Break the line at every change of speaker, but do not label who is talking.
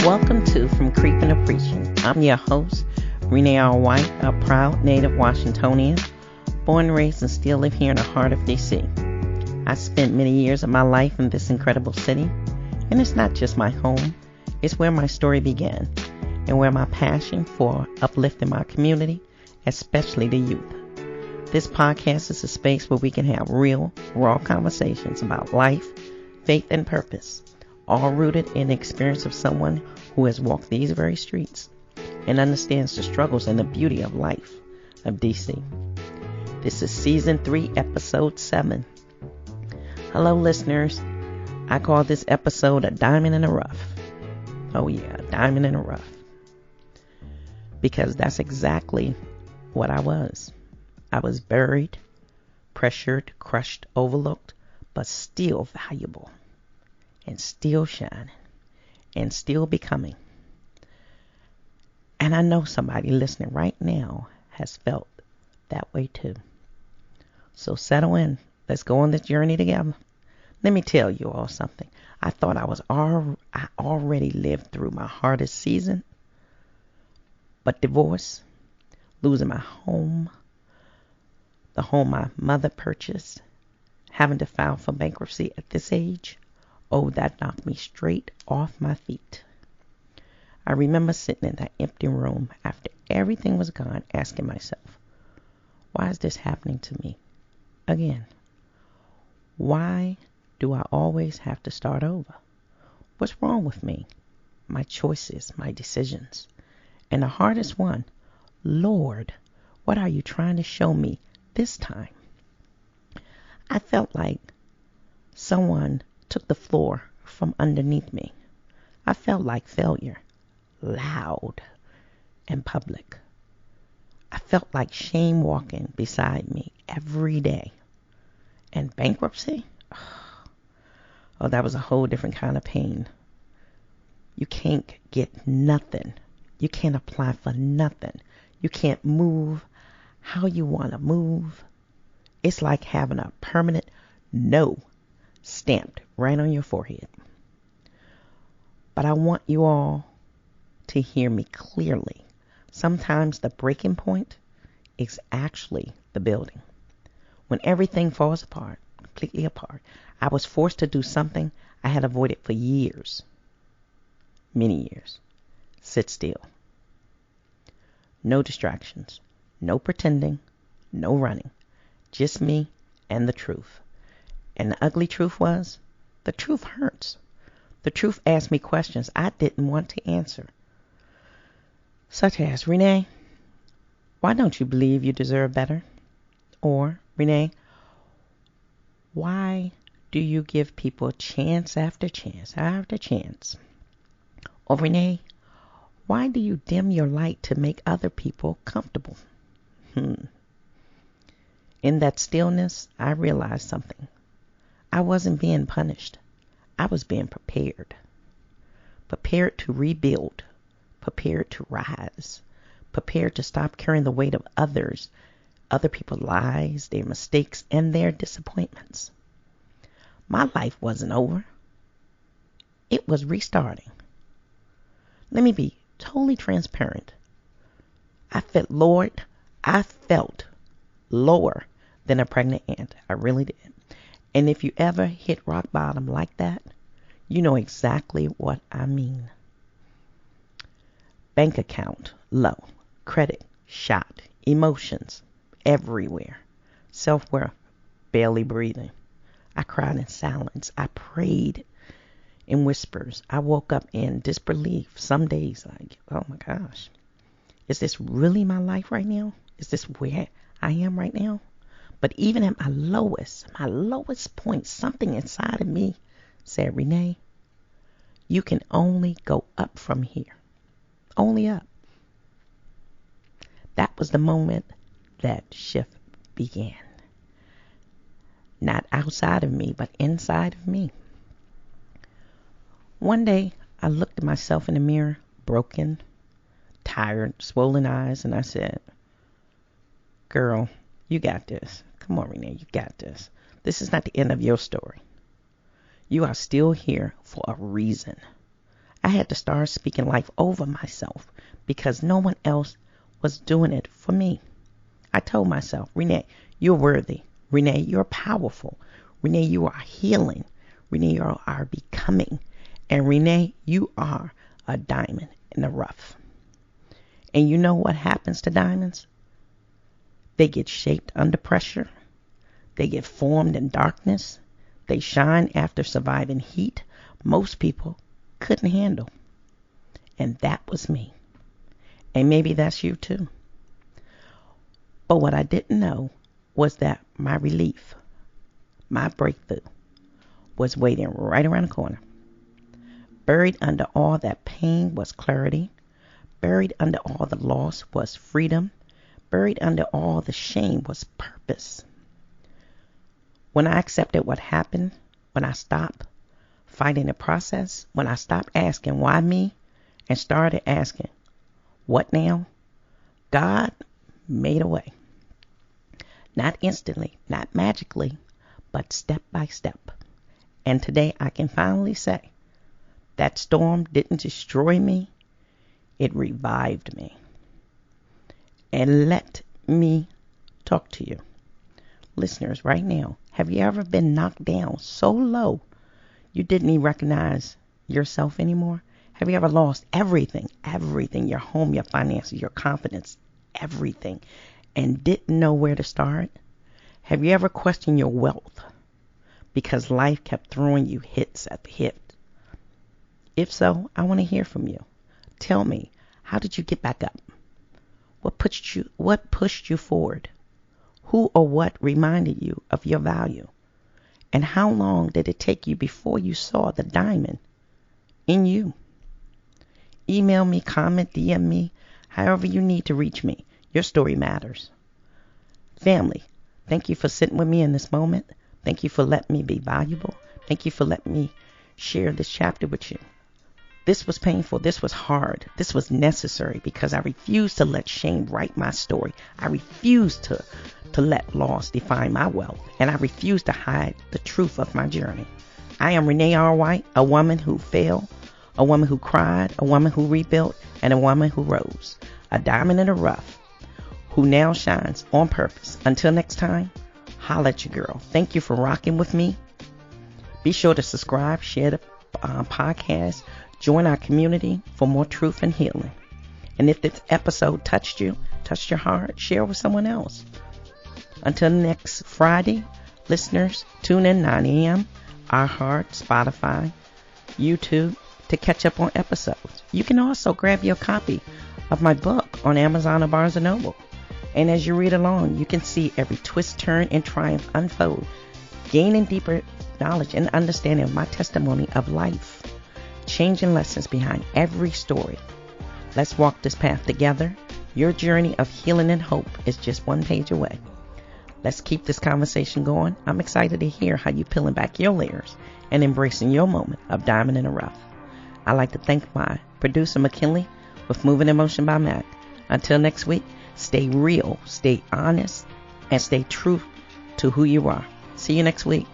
Welcome to From Creeping to Preaching. I'm your host, Renee R. White, a proud native Washingtonian, born and raised and still live here in the heart of D.C. I spent many years of my life in this incredible city, and it's not just my home, it's where my story began, and where my passion for uplifting my community, especially the youth. This podcast is a space where we can have real, raw conversations about life, faith, and purpose, all rooted in the experience of someone who has walked these very streets and understands the struggles and the beauty of life of DC. This is Season 3, Episode 7. Hello, listeners. I call this episode a diamond in the rough. Oh yeah, a diamond in the rough. Because that's exactly what I was. I was buried, pressured, crushed, overlooked, but still valuable. And still shining, and still becoming. And I know somebody listening right now has felt that way too. So settle in. Let's go on this journey together. Let me tell you all something. I thought I already lived through my hardest season. But divorce, losing my home, the home my mother purchased, having to file for bankruptcy at this age, oh, that knocked me straight off my feet. I remember sitting in that empty room after everything was gone, asking myself, why is this happening to me again? Why do I always have to start over? What's wrong with me? My choices, my decisions. And the hardest one, Lord, what are you trying to show me this time? I felt like someone took the floor from underneath me. I felt like failure, loud and public. I felt like shame walking beside me every day. And bankruptcy? Oh, that was a whole different kind of pain. You can't get nothing. You can't apply for nothing. You can't move how you want to move. It's like having a permanent no stamped right on your forehead. But I want you all to hear me clearly. Sometimes the breaking point is actually the building. When everything falls apart, completely apart, I was forced to do something I had avoided for years. Many years. Sit still. No distractions. No pretending. No running. Just me and the truth. And the ugly truth was, the truth hurts. The truth asked me questions I didn't want to answer. Such as, Renee, why don't you believe you deserve better? Or, Renee, why do you give people chance after chance after chance? Or, Renee, why do you dim your light to make other people comfortable? In that stillness, I realized something. I wasn't being punished. I was being prepared. Prepared to rebuild. Prepared to rise. Prepared to stop carrying the weight of others, other people's lies, their mistakes, and their disappointments. My life wasn't over. It was restarting. Let me be totally transparent. I felt lower than a pregnant ant. I really did. And if you ever hit rock bottom like that, you know exactly what I mean. Bank account low, credit shot, emotions everywhere, self-worth barely breathing. I cried in silence. I prayed in whispers. I woke up in disbelief some days, like, oh my gosh, is this really my life right now? Is this where I am right now? But even at my lowest point, something inside of me said, Renee, you can only go up from here. Only up. That was the moment that shift began. Not outside of me, but inside of me. One day, I looked at myself in the mirror, broken, tired, swollen eyes, and I said, girl, you got this. Come on, Renee, you got this. This is not the end of your story. You are still here for a reason. I had to start speaking life over myself because no one else was doing it for me. I told myself, Renee, you're worthy. Renee, you're powerful. Renee, you are healing. Renee, you are becoming. And Renee, you are a diamond in the rough. And you know what happens to diamonds? They get shaped under pressure. They get formed in darkness. They shine after surviving heat most people couldn't handle. And that was me. And maybe that's you too. But what I didn't know was that my relief, my breakthrough, was waiting right around the corner. Buried under all that pain was clarity. Buried under all the loss was freedom. Buried under all the shame was purpose. When I accepted what happened, when I stopped fighting the process, when I stopped asking why me and started asking what now, God made a way. Not instantly, not magically, but step by step. And today I can finally say that storm didn't destroy me, it revived me. And let me talk to you. Listeners, right now, have you ever been knocked down so low you didn't even recognize yourself anymore? Have you ever lost everything, your home, your finances, your confidence, everything, and didn't know where to start? Have you ever questioned your wealth because life kept throwing you hits at the hip? If so, I want to hear from you. Tell me, how did you get back up? What pushed you forward? Who or what reminded you of your value? And how long did it take you before you saw the diamond in you? Email me, comment, DM me, however you need to reach me. Your story matters. Family, thank you for sitting with me in this moment. Thank you for letting me be valuable. Thank you for letting me share this chapter with you. This was painful. This was hard. This was necessary because I refused to let shame write my story. I refused to let loss define my wealth. And I refused to hide the truth of my journey. I am Renee R. White, a woman who failed, a woman who cried, a woman who rebuilt, and a woman who rose. A diamond in the rough who now shines on purpose. Until next time, holla at your girl. Thank you for rocking with me. Be sure to subscribe, share the podcast, join our community for more truth and healing. And if this episode touched you, touched your heart, share with someone else. Until next Friday, listeners, tune in 9 a.m., iHeart, Spotify, YouTube to catch up on episodes. You can also grab your copy of my book on Amazon or Barnes & Noble. And as you read along, you can see every twist, turn, and triumph unfold, gaining deeper knowledge and understanding of my testimony of life, changing lessons behind every story. Let's walk this path together. Your journey of healing and hope is just one page away. Let's keep this conversation going. I'm excited to hear how you're peeling back your layers and embracing your moment of diamond in the rough. I'd like to thank my producer, McKinley, with Moving in Motion by Mac. Until next week, stay real, stay honest, and stay true to who you are. See you next week.